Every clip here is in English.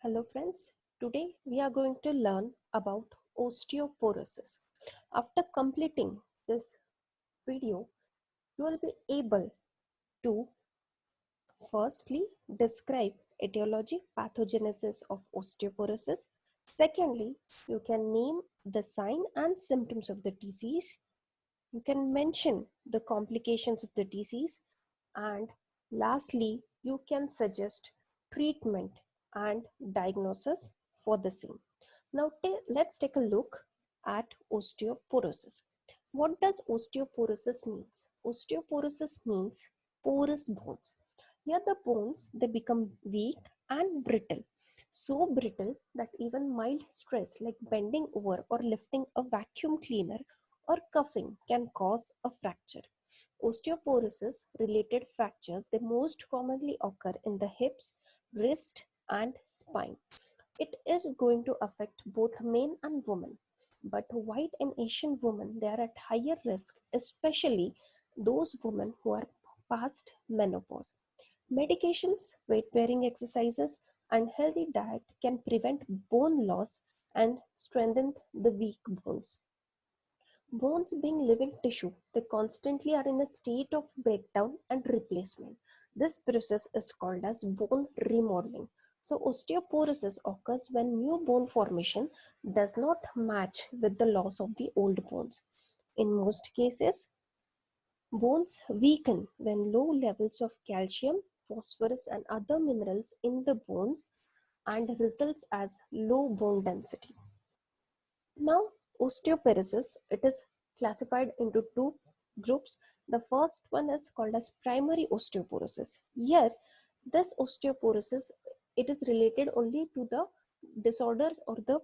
Hello friends, today we are going to learn about osteoporosis. After completing this video, you will be able to firstly describe etiology, pathogenesis of osteoporosis. Secondly, you can name the sign and symptoms of the disease. You can mention the complications of the disease, and lastly, you can suggest treatment and diagnosis for the same. Now, let's take a look at osteoporosis. What does osteoporosis means? Osteoporosis means porous bones. Here the bones, they become weak and brittle. So brittle that even mild stress like bending over or lifting a vacuum cleaner or cuffing can cause a fracture. Osteoporosis related fractures, they most commonly occur in the hips, wrist and spine. It is going to affect both men and women, but white and Asian women, they are at higher risk, especially those women who are past menopause. Medications, weight bearing exercises and healthy diet can prevent bone loss and strengthen the weak bones. Bones being living tissue, they constantly are in a state of breakdown and replacement. This process is called as bone remodeling. So osteoporosis occurs when new bone formation does not match with the loss of the old bones. In most cases, bones weaken when low levels of calcium, phosphorus and other minerals in the bones and results as low bone density. Now, osteoporosis, it is classified into two groups. The first one is called as primary osteoporosis. Here, this osteoporosis, it is related only to the disorders or the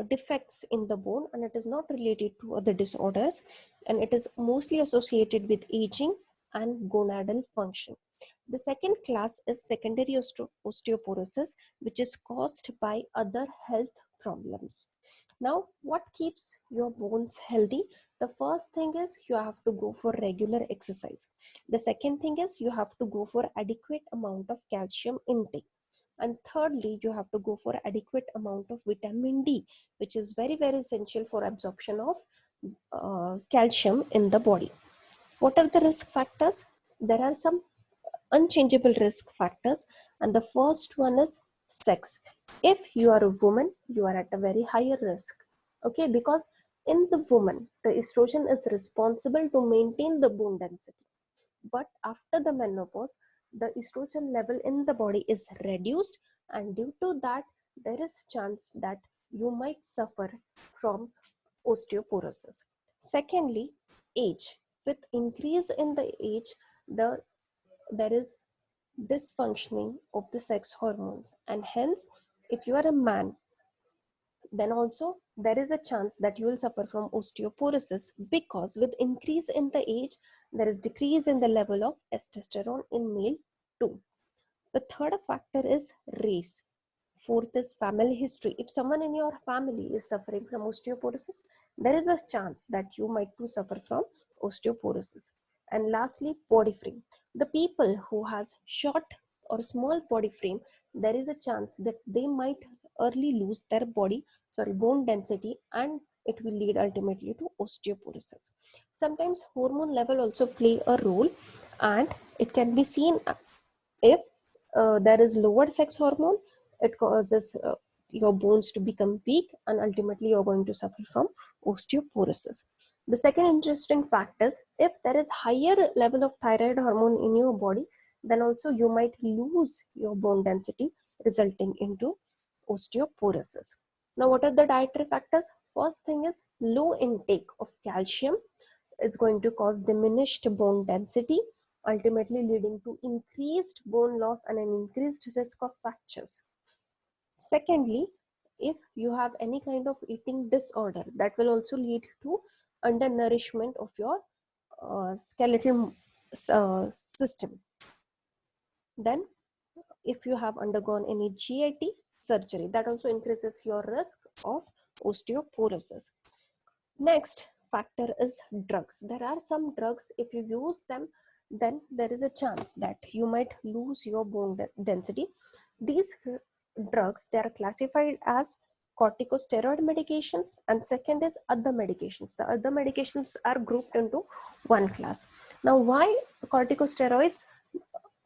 defects in the bone, and it is not related to other disorders, and it is mostly associated with aging and gonadal function. The second class is secondary osteoporosis, which is caused by other health problems. Now, what keeps your bones healthy? The first thing is you have to go for regular exercise. The second thing is you have to go for adequate amount of calcium intake. And thirdly, you have to go for adequate amount of vitamin D, which is very, very essential for absorption of calcium in the body. What are the risk factors? There are some unchangeable risk factors, and the first one is sex. If you are a woman, you are at a very higher risk. Okay, because in the woman, the estrogen is responsible to maintain the bone density. But after the menopause, the estrogen level in the body is reduced, and due to that, there is chance that you might suffer from osteoporosis. Secondly, age. With increase in the age, there is dysfunctioning of the sex hormones, and hence if you are a man, then also there is a chance that you will suffer from osteoporosis, because with increase in the age, there is decrease in the level of testosterone in male too. The third factor is race. Fourth is family history. If someone in your family is suffering from osteoporosis, there is a chance that you might too suffer from osteoporosis. And lastly, body frame. The people who has short or small body frame, there is a chance that they might early lose their bone density, and it will lead ultimately to osteoporosis. Sometimes hormone level also play a role, and it can be seen if there is lower sex hormone, it causes your bones to become weak, and ultimately you're going to suffer from osteoporosis. The second interesting fact is, if there is higher level of thyroid hormone in your body, then also you might lose your bone density, resulting into osteoporosis. Now, what are the dietary factors? First thing is low intake of calcium is going to cause diminished bone density, ultimately leading to increased bone loss and an increased risk of fractures. Secondly, if you have any kind of eating disorder, that will also lead to undernourishment of your skeletal system. Then, if you have undergone any GIT surgery, that also increases your risk of osteoporosis. Next factor is drugs. There are some drugs, if you use them, then there is a chance that you might lose your bone density. These drugs, they are classified as corticosteroid medications, and second is other medications. The other medications are grouped into one class. Now, why corticosteroids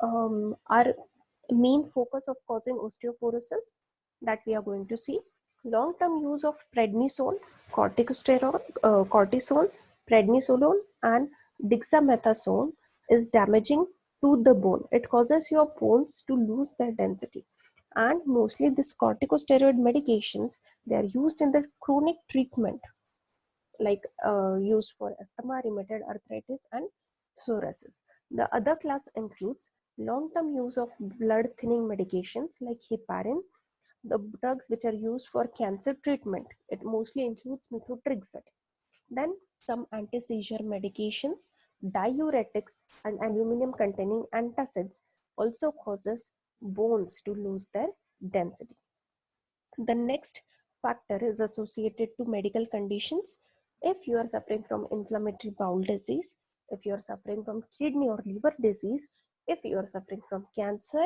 are main focus of causing osteoporosis, that we are going to see. Long-term use of prednisone, cortisone, prednisolone, and dexamethasone is damaging to the bone. It causes your bones to lose their density. And mostly these corticosteroid medications, they are used in the chronic treatment, like used for asthma, rheumatoid arthritis, and psoriasis. The other class includes long-term use of blood thinning medications like heparin, the drugs which are used for cancer treatment. It mostly includes methotrexate. Then some anti-seizure medications, diuretics, and aluminum-containing antacids also causes bones to lose their density. The next factor is associated to medical conditions. If you are suffering from inflammatory bowel disease, if you are suffering from kidney or liver disease, if you are suffering from cancer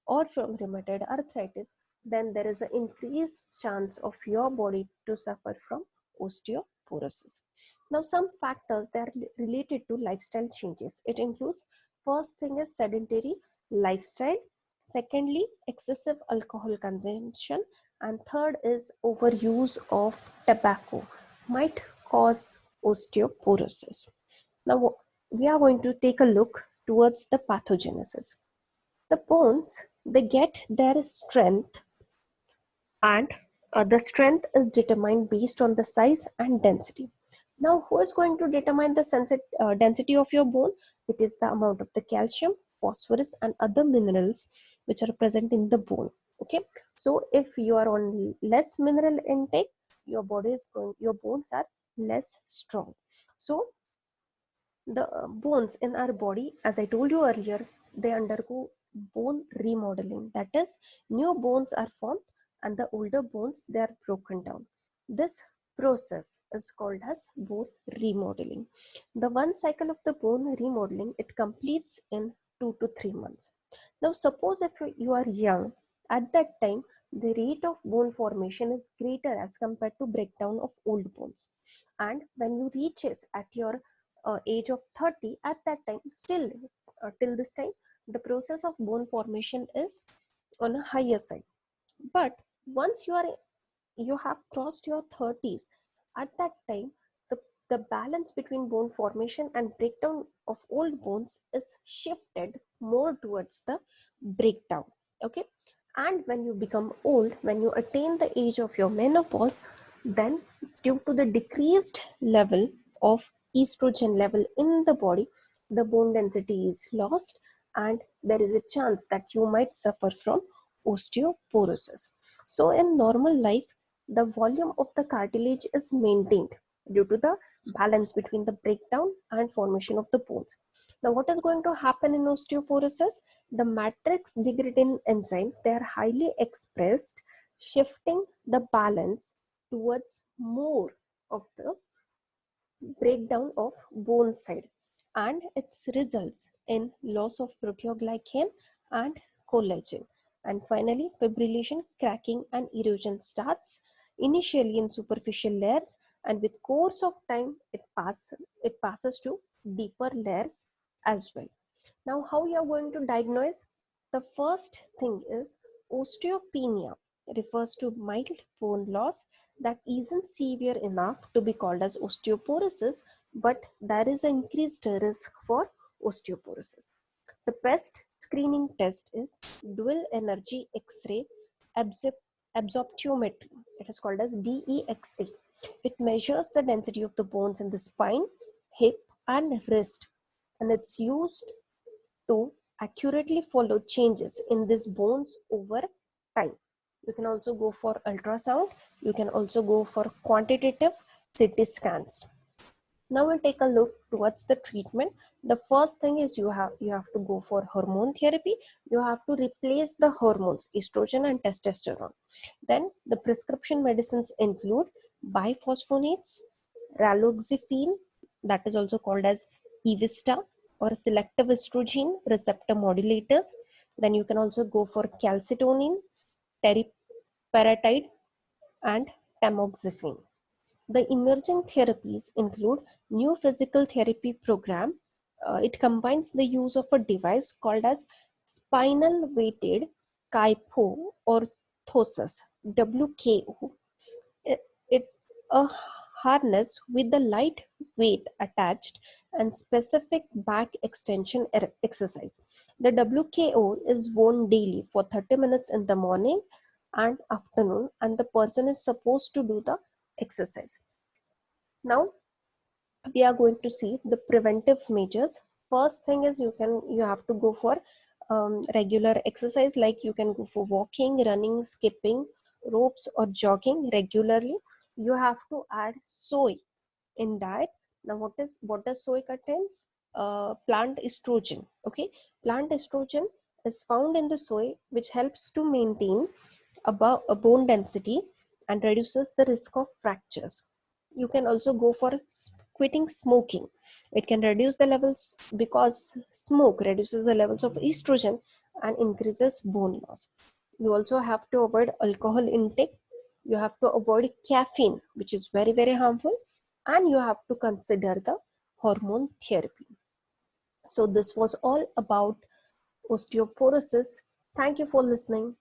or from rheumatoid arthritis, then there is an increased chance of your body to suffer from osteoporosis. Now, some factors that are related to lifestyle changes. It includes, first thing is sedentary lifestyle, secondly, excessive alcohol consumption, and third is overuse of tobacco might cause osteoporosis. Now we are going to take a look towards the pathogenesis. The bones, they get their strength, and the strength is determined based on the size and density. Now, who is going to determine the density of your bone? It is the amount of the calcium, phosphorus, and other minerals which are present in the bone. Okay, so if you are on less mineral intake, your bones are less strong. So the bones in our body, as I told you earlier, they undergo bone remodeling. That is, new bones are formed and the older bones, they are broken down. This process is called as bone remodeling. The one cycle of the bone remodeling, it completes in 2 to 3 months. Now suppose if you are young, at that time the rate of bone formation is greater as compared to breakdown of old bones. And when you reaches at your age of 30, at that time still till this time the process of bone formation is on a higher side. But once you have crossed your 30s, at that time the balance between bone formation and breakdown of old bones is shifted more towards the breakdown. Okay, and when you become old, when you attain the age of your menopause, then due to the decreased level of estrogen level in the body, the bone density is lost, and there is a chance that you might suffer from osteoporosis. So in normal life, the volume of the cartilage is maintained due to the balance between the breakdown and formation of the bones. Now, what is going to happen in osteoporosis? The matrix degrading enzymes, they are highly expressed, shifting the balance towards more of the breakdown of bone side, and it results in loss of proteoglycan and collagen. And finally, fibrillation, cracking, and erosion starts initially in superficial layers, and with course of time it passes to deeper layers as well. Now, how you are going to diagnose? The first thing is osteopenia, refers to mild bone loss that isn't severe enough to be called as osteoporosis, but there is an increased risk for osteoporosis. The best screening test is dual energy X-ray absorptiometry. It is called as DEXA. It measures the density of the bones in the spine, hip, and wrist, and it's used to accurately follow changes in these bones over time. You can also go for ultrasound. You can also go for quantitative CT scans. Now we'll take a look towards the treatment. The first thing is you have to go for hormone therapy. You have to replace the hormones, estrogen and testosterone. Then the prescription medicines include biphosphonates, raloxifene, that is also called as Evista, or selective estrogen receptor modulators. Then you can also go for calcitonin, teriparatide, and tamoxifen. The emerging therapies include new physical therapy program. It combines the use of a device called as spinal weighted kyphoorthosis (WKO). It a harness with the light weight attached and specific back extension exercise. The WKO is worn daily for 30 minutes in the morning and afternoon, and the person is supposed to do the exercise. Now we are going to see the preventive measures. First thing is you have to go for regular exercise, like you can go for walking, running, skipping ropes, or jogging regularly. You have to add soy in diet. Now what does soy contains? Plant estrogen. Okay, plant estrogen is found in the soy, which helps to maintain above a bone density and reduces the risk of fractures. You can also go for quitting smoking. It can reduce the levels, because smoke reduces the levels of estrogen and increases bone loss. You also have to avoid alcohol intake. You have to avoid caffeine, which is very, very harmful, and you have to consider the hormone therapy. So this was all about osteoporosis. Thank you for listening.